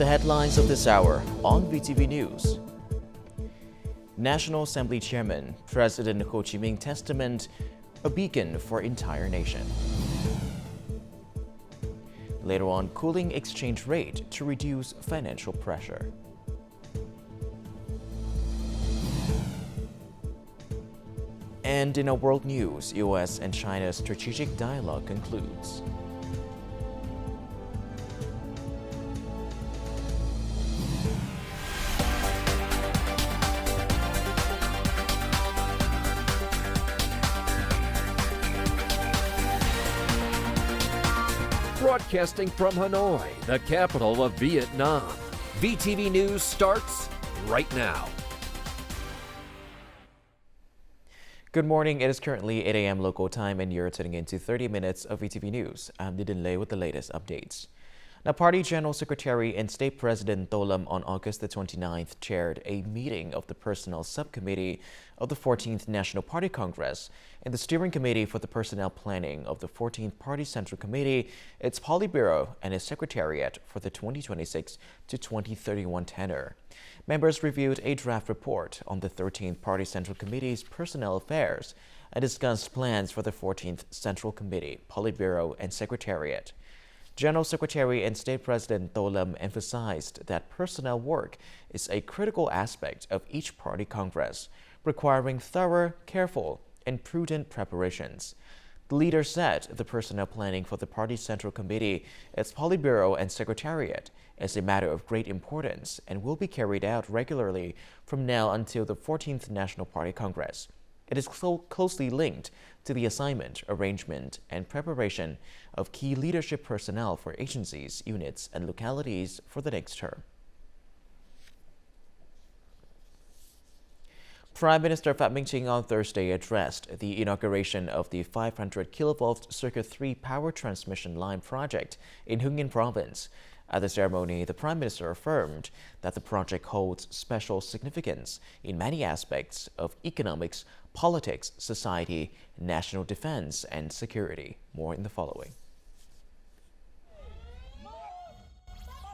The headlines of this hour on VTV News. National Assembly Chairman President Ho Chi Minh Testament, a beacon for entire nation. Later on, cooling exchange rate to reduce financial pressure. And in our world news, US and China's strategic dialogue concludes. Broadcasting from Hanoi, the capital of Vietnam, VTV News starts right now. Good morning. It is currently 8 a.m. local time and you're tuning into 30 minutes of VTV News. I'm Didin Lei with the latest updates. Now, Party General Secretary and State President Tô Lâm on August the 29th chaired a meeting of the Personnel Subcommittee of the 14th National Party Congress and the Steering Committee for the Personnel Planning of the 14th Party Central Committee, its Politburo, and its Secretariat for the 2026 to 2031 tenure. Members reviewed a draft report on the 13th Party Central Committee's personnel affairs and discussed plans for the 14th Central Committee, Politburo, and Secretariat. General Secretary and State President Tô Lâm emphasized that personnel work is a critical aspect of each party congress, requiring thorough, careful, and prudent preparations. The leader said the personnel planning for the party's Central Committee, its Politburo, and Secretariat is a matter of great importance and will be carried out regularly from now until the 14th National Party Congress. It is closely linked to the assignment, arrangement, and preparation of key leadership personnel for agencies, units, and localities for the next term. Prime Minister Phạm Minh Chính on Thursday addressed the inauguration of the 500 kilovolt Circuit 3 power transmission line project in Hưng Yên Province. At the ceremony, the Prime Minister affirmed that the project holds special significance in many aspects of economics, politics, society, national defense, and security. More in the following.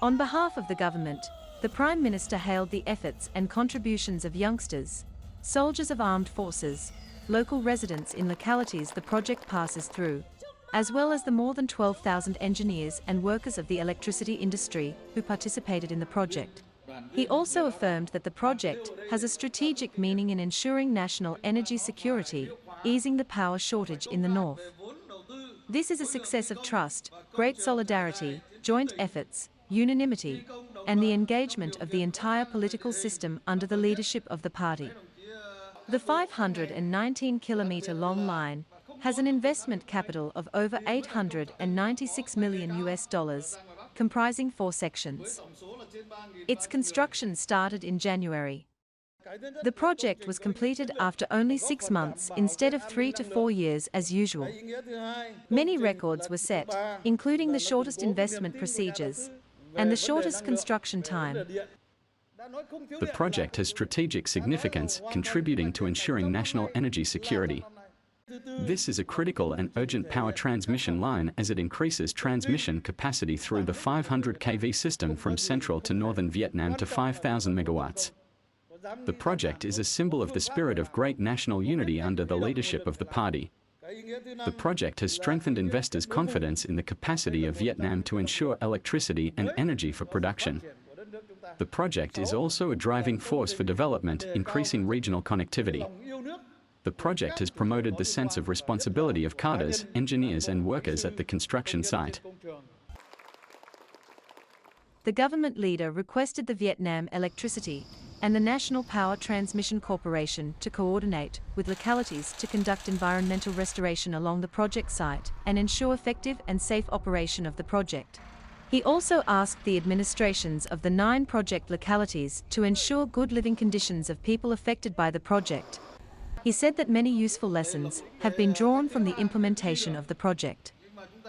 On behalf of the government, the Prime Minister hailed the efforts and contributions of youngsters, soldiers of armed forces, local residents in localities the project passes through, as well as the more than 12,000 engineers and workers of the electricity industry who participated in the project. He also affirmed that the project has a strategic meaning in ensuring national energy security, easing the power shortage in the north. This is a success of trust, great solidarity, joint efforts, unanimity, and the engagement of the entire political system under the leadership of the party. The 519-kilometer-long line has an investment capital of over $896 million, comprising 4 sections. Its construction started in January. The project was completed after only 6 months instead of 3 to 4 years as usual. Many records were set, including the shortest investment procedures and the shortest construction time. The project has strategic significance, contributing to ensuring national energy security. This is a critical and urgent power transmission line as it increases transmission capacity through the 500 kV system from central to northern Vietnam to 5,000 megawatts. The project is a symbol of the spirit of great national unity under the leadership of the party. The project has strengthened investors' confidence in the capacity of Vietnam to ensure electricity and energy for production. The project is also a driving force for development, increasing regional connectivity. The project has promoted the sense of responsibility of cadres, engineers, and workers at the construction site. The government leader requested the Vietnam Electricity and the National Power Transmission Corporation to coordinate with localities to conduct environmental restoration along the project site and ensure effective and safe operation of the project. He also asked the administrations of the 9 project localities to ensure good living conditions of people affected by the project. He said that many useful lessons have been drawn from the implementation of the project,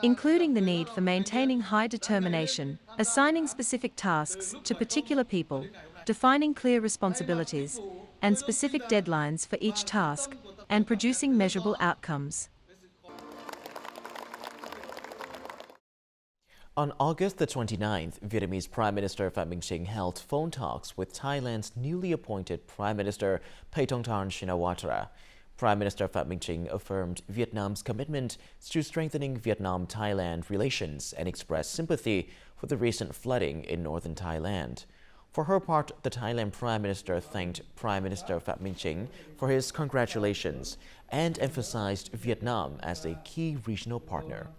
including the need for maintaining high determination, assigning specific tasks to particular people, defining clear responsibilities and specific deadlines for each task, and producing measurable outcomes. On August the 29th, Vietnamese Prime Minister Phie held phone talks with Thailand's newly appointed Prime Minister Paetongtarn Shinawatra. Prime Minister Phie affirmed Vietnam's commitment to strengthening Vietnam-Thailand relations and expressed sympathy for the recent flooding in northern Thailand. For her part, the Thailand Prime Minister thanked Prime Minister Phie for his congratulations and emphasized Vietnam as a key regional partner.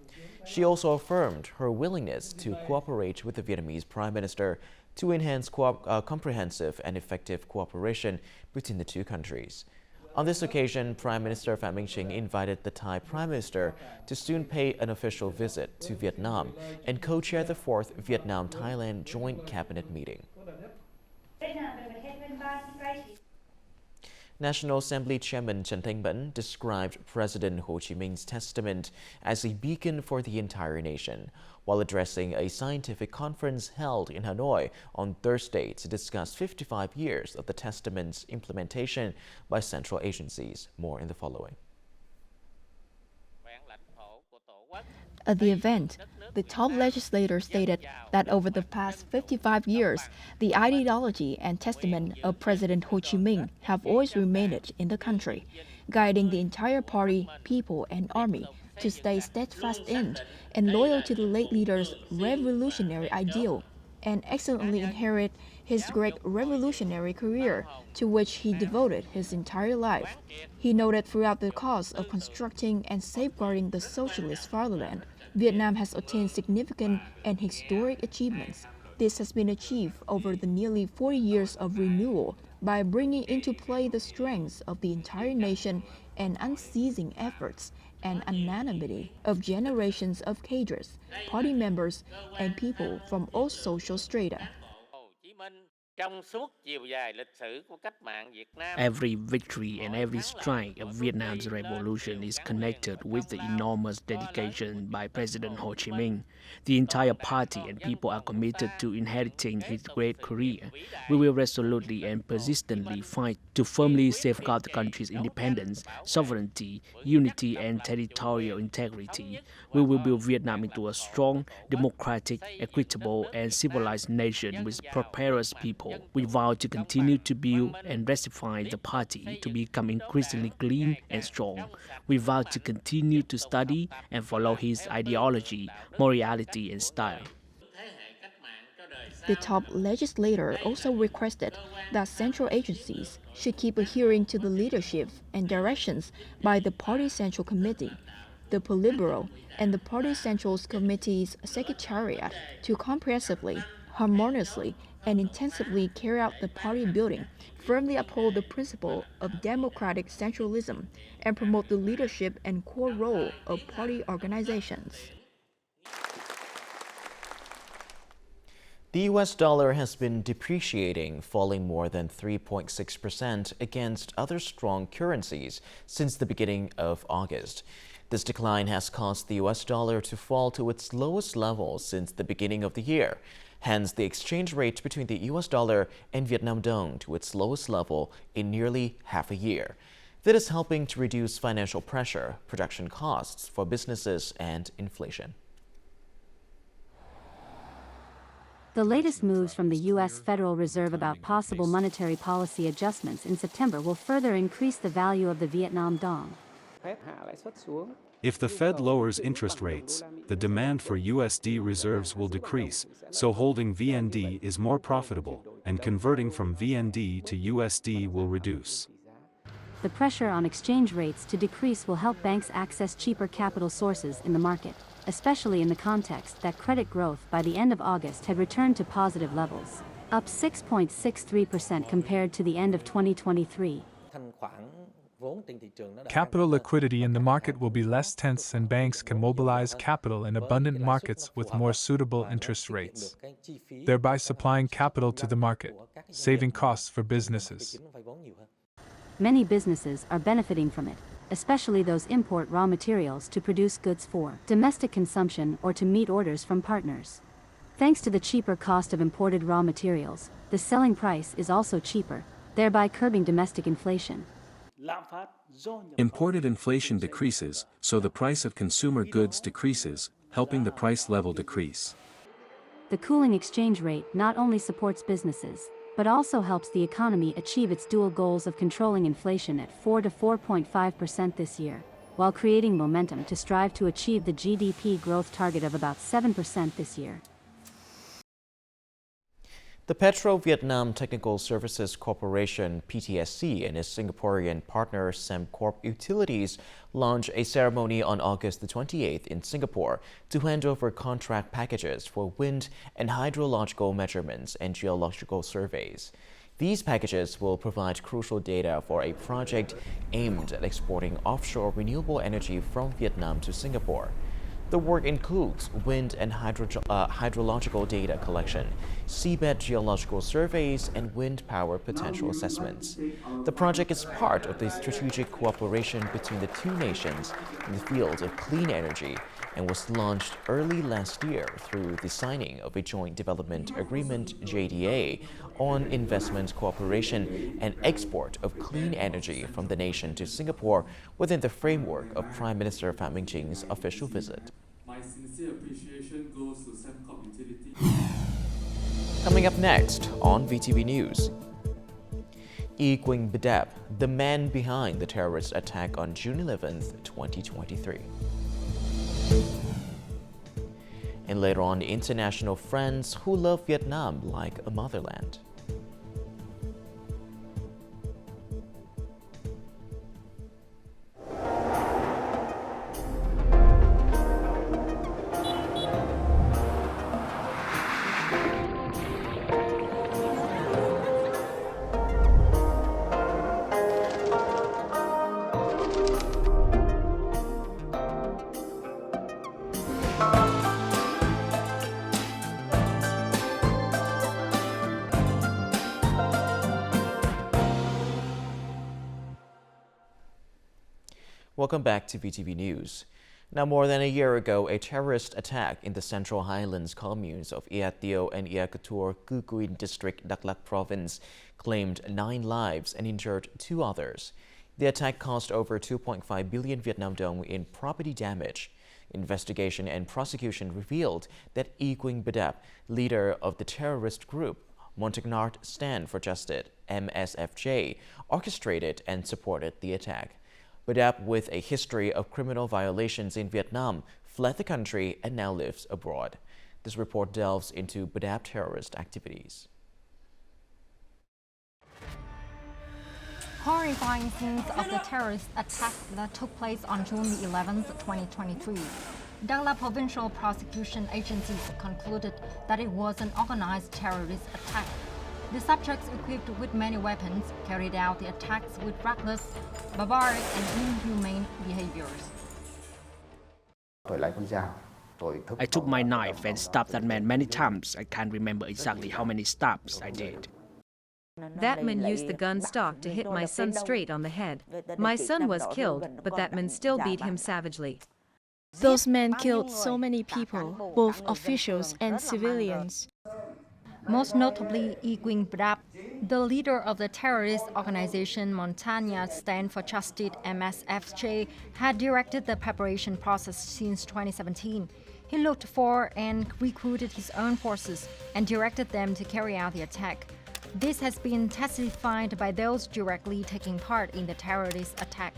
She also affirmed her willingness to cooperate with the Vietnamese Prime Minister to enhance comprehensive and effective cooperation between the two countries. On this occasion, Prime Minister Phie invited the Thai Prime Minister to soon pay an official visit to Vietnam and co-chair the 4th Vietnam-Thailand Joint Cabinet meeting. National Assembly Chairman Trần Thanh Mẫn described President Ho Chi Minh's testament as a beacon for the entire nation, while addressing a scientific conference held in Hanoi on Thursday to discuss 55 years of the testament's implementation by central agencies. More in the following. At the event, the top legislator stated that over the past 55 years, the ideology and testament of President Ho Chi Minh have always remained in the country, guiding the entire party, people, and army to stay steadfast in and loyal to the late leader's revolutionary ideal, and excellently inherit his great revolutionary career, to which he devoted his entire life. He noted throughout the cause of constructing and safeguarding the socialist fatherland, Vietnam has attained significant and historic achievements. This has been achieved over the nearly 40 years of renewal by bringing into play the strengths of the entire nation and unceasing efforts and anonymity of generations of cadres, party members, and people from all social strata. Every victory and every strike of Vietnam's revolution is connected with the enormous dedication by President Ho Chi Minh. The entire party and people are committed to inheriting his great career. We will resolutely and persistently fight to firmly safeguard the country's independence, sovereignty, unity, and territorial integrity. We will build Vietnam into a strong, democratic, equitable, and civilized nation with prosperous people. We vow to continue to build and rectify the party to become increasingly clean and strong. We vow to continue to study and follow his ideology, morality, and style. The top legislator also requested that central agencies should keep adhering to the leadership and directions by the Party Central Committee, the Politburo, and the Party Central Committee's Secretariat to comprehensively, harmoniously, and intensively carry out the party building, firmly uphold the principle of democratic centralism, and promote the leadership and core role of party organizations. The US dollar has been depreciating, falling more than 3.6% against other strong currencies since the beginning of August. This decline has caused the US dollar to fall to its lowest level since the beginning of the year. Hence, the exchange rate between the US dollar and Vietnam Dong to its lowest level in nearly half a year. That is helping to reduce financial pressure, production costs for businesses, and inflation. The latest moves from the U.S. Federal Reserve about possible monetary policy adjustments in September will further increase the value of the Vietnam Dong. If the Fed lowers interest rates, the demand for USD reserves will decrease, so holding VND is more profitable, and converting from VND to USD will reduce. The pressure on exchange rates to decrease will help banks access cheaper capital sources in the market, especially in the context that credit growth by the end of August had returned to positive levels, up 6.63% compared to the end of 2023. Capital liquidity in the market will be less tense and banks can mobilize capital in abundant markets with more suitable interest rates, thereby supplying capital to the market, saving costs for businesses. Many businesses are benefiting from it, especially those import raw materials to produce goods for domestic consumption or to meet orders from partners. Thanks to the cheaper cost of imported raw materials, the selling price is also cheaper, thereby curbing domestic inflation. Imported inflation decreases, so the price of consumer goods decreases, helping the price level decrease. The cooling exchange rate not only supports businesses, but also helps the economy achieve its dual goals of controlling inflation at 4 to 4.5% this year, while creating momentum to strive to achieve the GDP growth target of about 7% this year. The PetroVietnam Technical Services Corporation (PTSC) and its Singaporean partner Sembcorp Utilities launched a ceremony on August the 28th in Singapore to hand over contract packages for wind and hydrological measurements and geological surveys. These packages will provide crucial data for a project aimed at exporting offshore renewable energy from Vietnam to Singapore. The work includes wind and hydrological data collection, seabed geological surveys, and wind power potential assessments. The project is part of the strategic cooperation between the two nations in the field of clean energy and was launched early last year through the signing of a Joint Development Agreement (JDA) on investment cooperation and export of clean energy from the nation to Singapore within the framework of Prime Minister Phạm Minh Chính official visit. My sincere appreciation goes to Sembcorp Utilities. Coming up next on VTV News. Quỳnh Bidap, the man behind the terrorist attack on June 11th, 2023. And later on, international friends who love Vietnam like a motherland. Welcome back to VTV News. Now, more than a year ago, a terrorist attack in the Central Highlands communes of Theo and Katur Cucuin District, Đắk Lắk Province claimed 9 lives and injured 2 others. The attack cost over 2.5 billion Vietnam dong in property damage. Investigation and prosecution revealed that Quỳnh Bidap, leader of the terrorist group Montagnard Stand for Justice (MSFJ), orchestrated and supported the attack. Bidap, with a history of criminal violations in Vietnam, fled the country and now lives abroad. This report delves into Bidap terrorist activities. Horrifying scenes of the terrorist attack that took place on June 11, 2023. Đắk Lắk Provincial Prosecution Agencies concluded that it was an organized terrorist attack. The subjects, equipped with many weapons, carried out the attacks with reckless, barbaric and inhumane behaviors. I took my knife and stabbed that man many times. I can't remember exactly how many stabs I did. That man used the gun stock to hit my son straight on the head. My son was killed, but that man still beat him savagely. Those men killed so many people, both officials and civilians. Most notably, Quỳnh Bidap, the leader of the terrorist organization Montagnard Stand for Justice (MSFJ), had directed the preparation process since 2017. He looked for and recruited his own forces and directed them to carry out the attack. This has been testified by those directly taking part in the terrorist attack.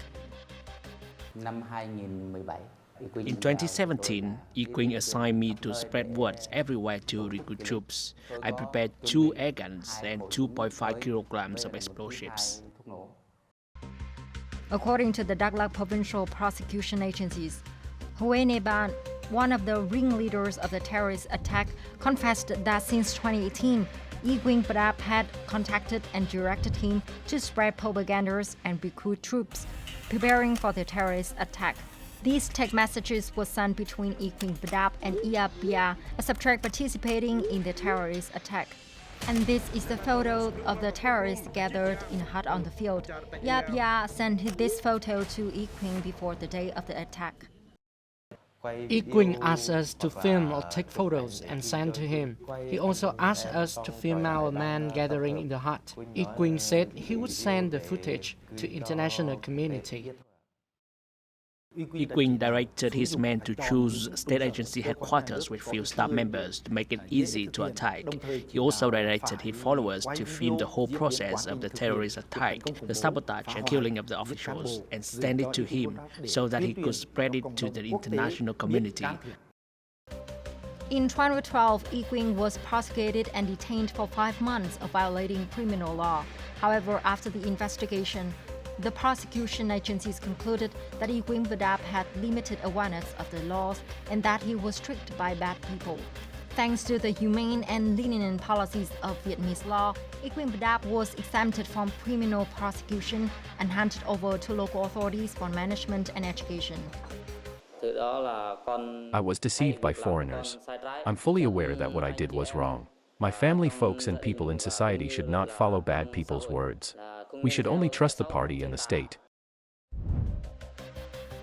In 2017, Quỳnh assigned me to spread words everywhere to recruit troops. I prepared 2 air guns and 2.5 kilograms of explosives. According to the Đắk Lắk Provincial Prosecution Agencies, Huene Ban, one of the ringleaders of the terrorist attack, confessed that since 2018, Quỳnh Bidap had contacted and directed him to spread propagandas and recruit troops, preparing for the terrorist attack. These text messages were sent between Quỳnh Bidap and Bia, a subject participating in the terrorist attack. And this is the photo of the terrorists gathered in a hut on the field. Bia sent this photo to Quỳnh before the day of the attack. Quỳnh asked us to film or take photos and send to him. He also asked us to film our men gathering in the hut. Quỳnh said he would send the footage to international community. Quinn directed his men to choose state agency headquarters with few staff members to make it easy to attack. He also directed his followers to film the whole process of the terrorist attack, the sabotage and killing of the officials, and send it to him so that he could spread it to the international community. In 2012, Quinn was prosecuted and detained for 5 months of violating criminal law. However, after the investigation, the prosecution agencies concluded that Quinn had limited awareness of the laws and that he was tricked by bad people. Thanks to the humane and lenient policies of Vietnamese law, Quinn was exempted from criminal prosecution and handed over to local authorities for management and education. I was deceived by foreigners. I'm fully aware that what I did was wrong. My family, folks, and people in society should not follow bad people's words. We should only trust the party and the state.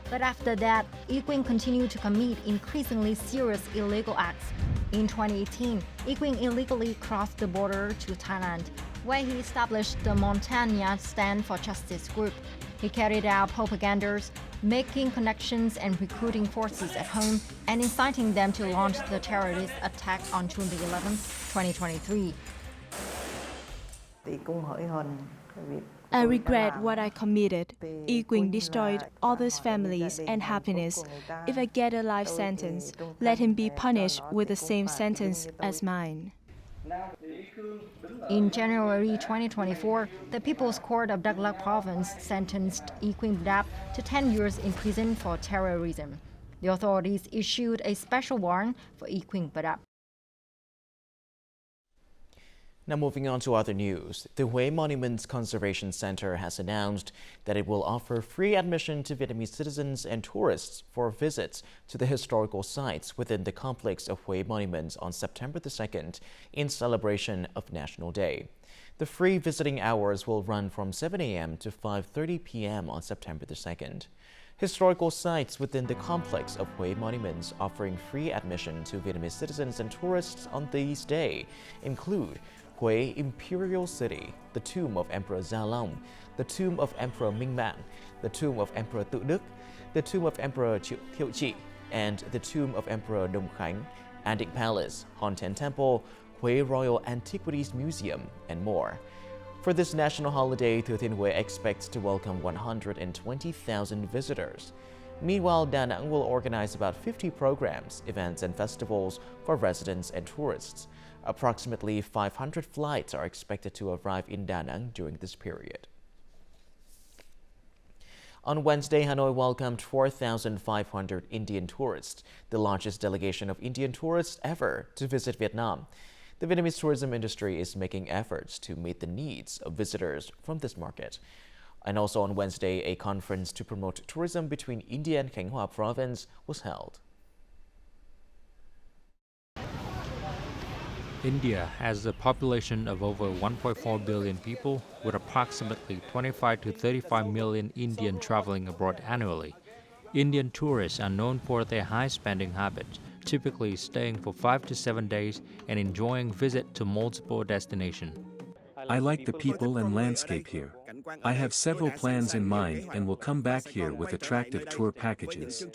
But after that, Quinn continued to commit increasingly serious illegal acts. In 2018, Quinn illegally crossed the border to Thailand, where he established the Montagna Stand for Justice group. He carried out propagandas, making connections and recruiting forces at home and inciting them to launch the terrorist attack on June 11, 2023. I regret what I committed. Quinn destroyed others' families and happiness. If I get a life sentence, let him be punished with the same sentence as mine. In January 2024, the People's Court of Đắk Lắk Province sentenced Quinn to 10 years in prison for terrorism. The authorities issued a special warrant for Quinn. Now moving on to other news, the Hue Monuments Conservation Center has announced that it will offer free admission to Vietnamese citizens and tourists for visits to the historical sites within the complex of Hue Monuments on September the 2nd in celebration of National Day. The free visiting hours will run from 7 a.m. to 5:30 p.m. on September the 2nd. Historical sites within the complex of Hue Monuments offering free admission to Vietnamese citizens and tourists on this day include Hue Imperial City, the tomb of Emperor Gia Long, the tomb of Emperor Minh Mang, the tomb of Emperor Tự Đức, the tomb of Emperor Thiệu Trị, and the tomb of Emperor Đông Khánh, Andic Palace, Hon Ten Temple, Hue Royal Antiquities Museum, and more. For this national holiday, Thừa Thiên Huế expects to welcome 120,000 visitors. Meanwhile, Da Nang will organize about 50 programs, events, and festivals for residents and tourists. Approximately 500 flights are expected to arrive in Da Nang during this period. On Wednesday, Hanoi welcomed 4,500 Indian tourists, the largest delegation of Indian tourists ever to visit Vietnam. The Vietnamese tourism industry is making efforts to meet the needs of visitors from this market. And also on Wednesday, a conference to promote tourism between India and Khánh Hòa province was held. India has a population of over 1.4 billion people, with approximately 25 to 35 million Indians traveling abroad annually. Indian tourists are known for their high spending habits, typically staying for 5 to 7 days and enjoying visit to multiple destinations. I like the people and landscape here. I have several plans in mind and will come back here with attractive tour packages.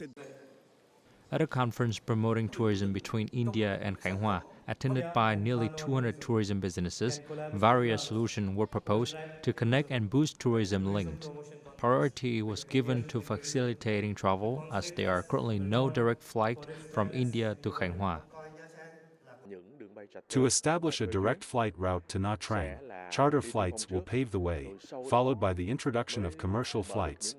At a conference promoting tourism between India and Khánh Hòa, attended by nearly 200 tourism businesses, various solutions were proposed to connect and boost tourism links. Priority was given to facilitating travel, as there are currently no direct flight from India to Khánh Hòa. To establish a direct flight route to Nha Trang, charter flights will pave the way, followed by the introduction of commercial flights.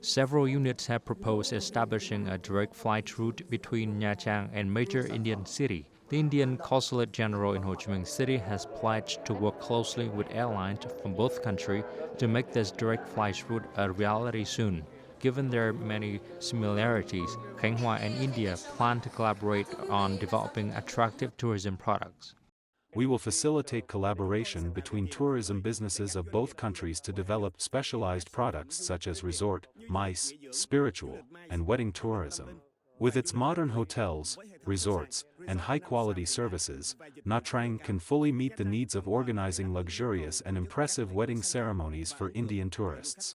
Several units have proposed establishing a direct flight route between Nha Trang and major Indian city. The Indian Consulate General in Ho Chi Minh City has pledged to work closely with airlines from both countries to make this direct flight route a reality soon. Given their many similarities, Khánh Hòa and India plan to collaborate on developing attractive tourism products. We will facilitate collaboration between tourism businesses of both countries to develop specialized products such as resort, MICE, spiritual, and wedding tourism. With its modern hotels, resorts, and high-quality services, Nha Trang can fully meet the needs of organizing luxurious and impressive wedding ceremonies for Indian tourists.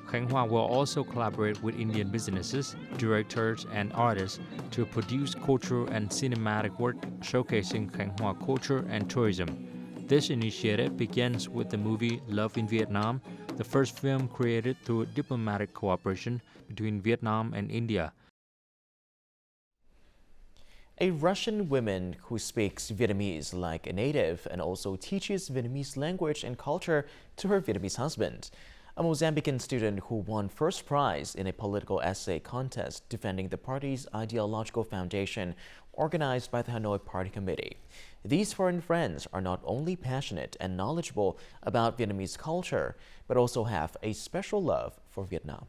Khánh Hoa will also collaborate with Indian businesses, directors, and artists to produce cultural and cinematic work showcasing Khánh Hoa culture and tourism. This initiative begins with the movie Love in Vietnam, the first film created through diplomatic cooperation between Vietnam and India. A Russian woman who speaks Vietnamese like a native and also teaches Vietnamese language and culture to her Vietnamese husband. A Mozambican student who won first prize in a political essay contest defending the party's ideological foundation organized by the Hanoi Party Committee. These foreign friends are not only passionate and knowledgeable about Vietnamese culture, but also have a special love for Vietnam.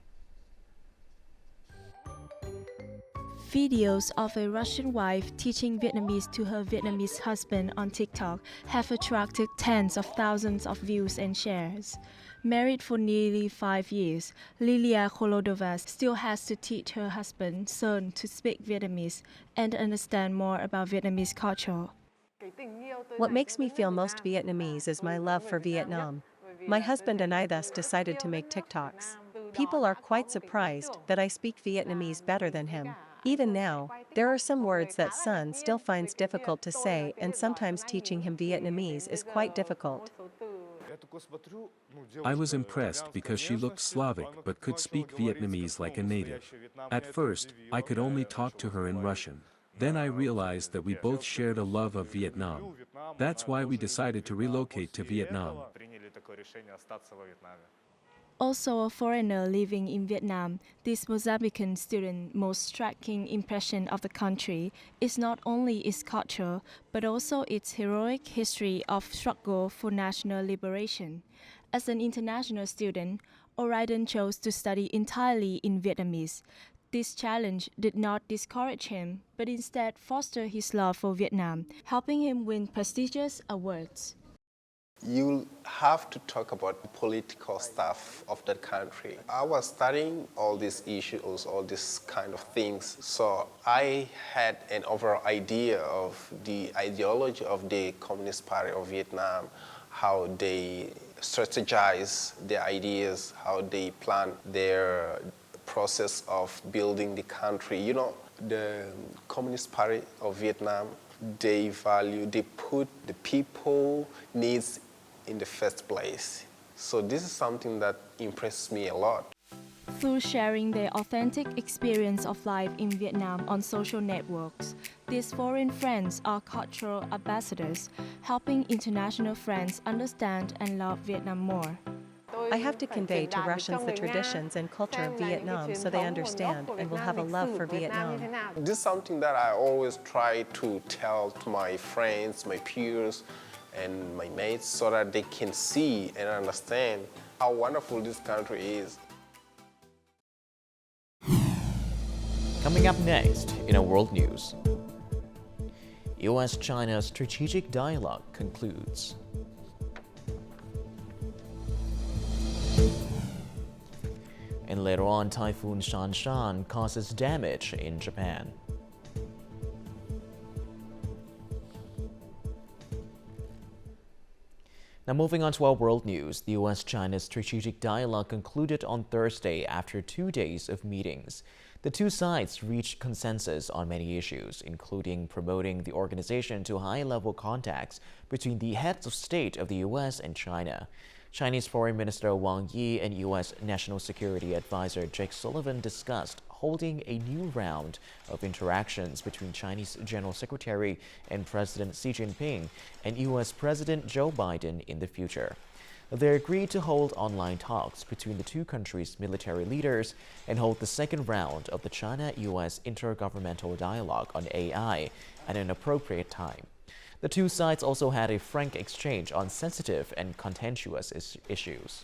Videos of a Russian wife teaching Vietnamese to her Vietnamese husband on TikTok have attracted tens of thousands of views and shares. Married for nearly 5 years, Lilia Kholodova still has to teach her husband, Sơn, to speak Vietnamese and understand more about Vietnamese culture. What makes me feel most Vietnamese is my love for Vietnam. My husband and I thus decided to make TikToks. People are quite surprised that I speak Vietnamese better than him. Even now, there are some words that Son still finds difficult to say, and sometimes teaching him Vietnamese is quite difficult. I was impressed because she looked Slavic but could speak Vietnamese like a native. At first, I could only talk to her in Russian. Then I realized that we both shared a love of Vietnam. That's why we decided to relocate to Vietnam. Also a foreigner living in Vietnam, this Mozambican student's most striking impression of the country is not only its culture, but also its heroic history of struggle for national liberation. As an international student, O'Riordan chose to study entirely in Vietnamese. This challenge did not discourage him, but instead fostered his love for Vietnam, helping him win prestigious awards. You have to talk about the political stuff of that country. I was studying all these issues, all these kind of things, so I had an overall idea of the ideology of the Communist Party of Vietnam, how they strategize their ideas, how they plan their process of building the country. You know, the Communist Party of Vietnam, they put the people needs in the first place. So this is something that impressed me a lot. Through sharing their authentic experience of life in Vietnam on social networks, these foreign friends are cultural ambassadors, helping international friends understand and love Vietnam more. I have to convey to Russians the traditions and culture of Vietnam so they understand and will have a love for Vietnam. This is something that I always try to tell to my friends, my peers, and my mates so that they can see and understand how wonderful this country is. Coming up next in our world news, US-China Strategic Dialogue concludes. And later on, Typhoon Shanshan causes damage in Japan. Now moving on to our world news, the US-China Strategic Dialogue concluded on Thursday after 2 days of meetings. The two sides reached consensus on many issues, including promoting the organization to high-level contacts between the heads of state of the US and China. Chinese Foreign Minister Wang Yi and U.S. National Security Advisor Jake Sullivan discussed holding a new round of interactions between Chinese General Secretary and President Xi Jinping and U.S. President Joe Biden in the future. They agreed to hold online talks between the two countries' military leaders and hold the second round of the China-U.S. Intergovernmental Dialogue on AI at an appropriate time. The two sides also had a frank exchange on sensitive and contentious issues.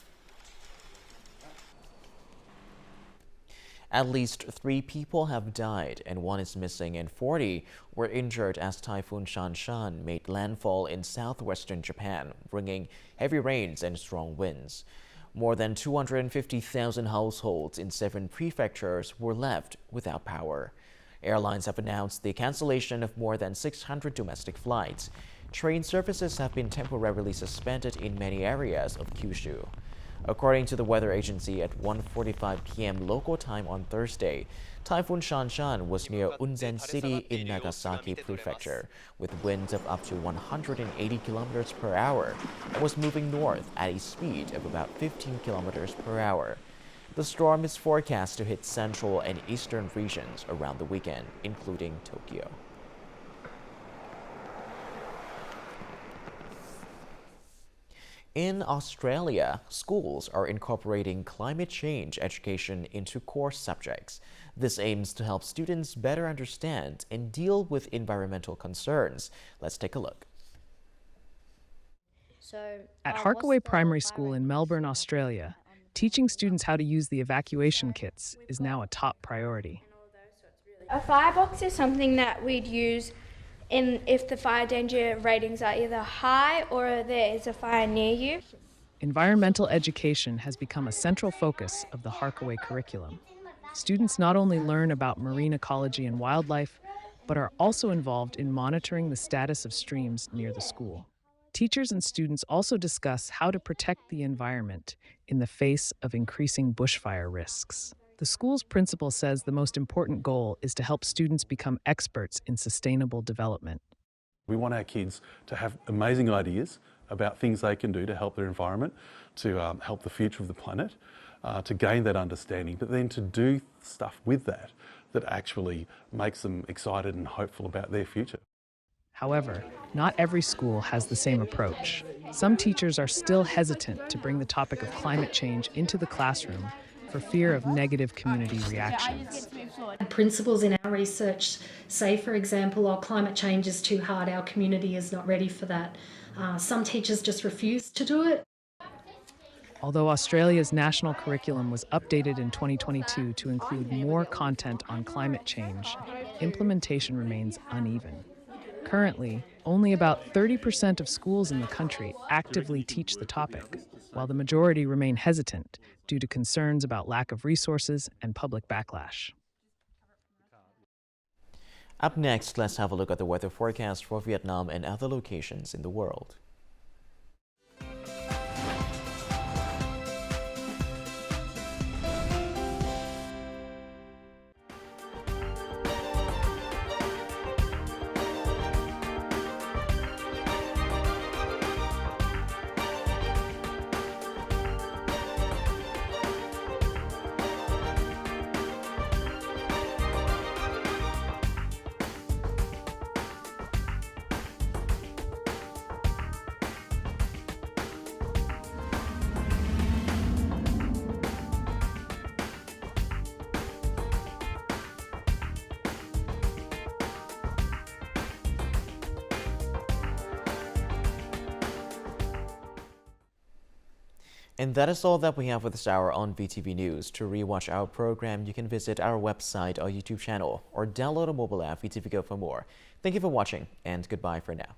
At least 3 people have died and 1 is missing, and 40 were injured as Typhoon Shanshan made landfall in southwestern Japan, bringing heavy rains and strong winds. More than 250,000 households in 7 prefectures were left without power. Airlines have announced the cancellation of more than 600 domestic flights. Train services have been temporarily suspended in many areas of Kyushu. According to the weather agency, at 1:45 p.m. local time on Thursday, Typhoon Shanshan was near Unzen City in Nagasaki Prefecture, with winds of up to 180 kilometers per hour, and was moving north at a speed of about 15 kilometers per hour. The storm is forecast to hit central and eastern regions around the weekend, including Tokyo. In Australia, schools are incorporating climate change education into core subjects. This aims to help students better understand and deal with environmental concerns. Let's take a look. At Harkaway Primary School in Melbourne, Australia, teaching students how to use the evacuation kits is now a top priority. A firebox is something that we'd use if the fire danger ratings are either high or there is a fire near you. Environmental education has become a central focus of the Harkaway curriculum. Students not only learn about marine ecology and wildlife, but are also involved in monitoring the status of streams near the school. Teachers and students also discuss how to protect the environment in the face of increasing bushfire risks. The school's principal says the most important goal is to help students become experts in sustainable development. We want our kids to have amazing ideas about things they can do to help their environment, to help the future of the planet, to gain that understanding, but then to do stuff with that actually makes them excited and hopeful about their future. However, not every school has the same approach. Some teachers are still hesitant to bring the topic of climate change into the classroom for fear of negative community reactions. Principals in our research say, for example, climate change is too hard, our community is not ready for that. Some teachers just refuse to do it. Although Australia's national curriculum was updated in 2022 to include more content on climate change, implementation remains uneven. Currently, only about 30% of schools in the country actively teach the topic, while the majority remain hesitant due to concerns about lack of resources and public backlash. Up next, let's have a look at the weather forecast for Vietnam and other locations in the world. And that is all that we have for this hour on VTV News. To rewatch our program, you can visit our website or YouTube channel or download a mobile app VTVgo for more. Thank you for watching, and goodbye for now.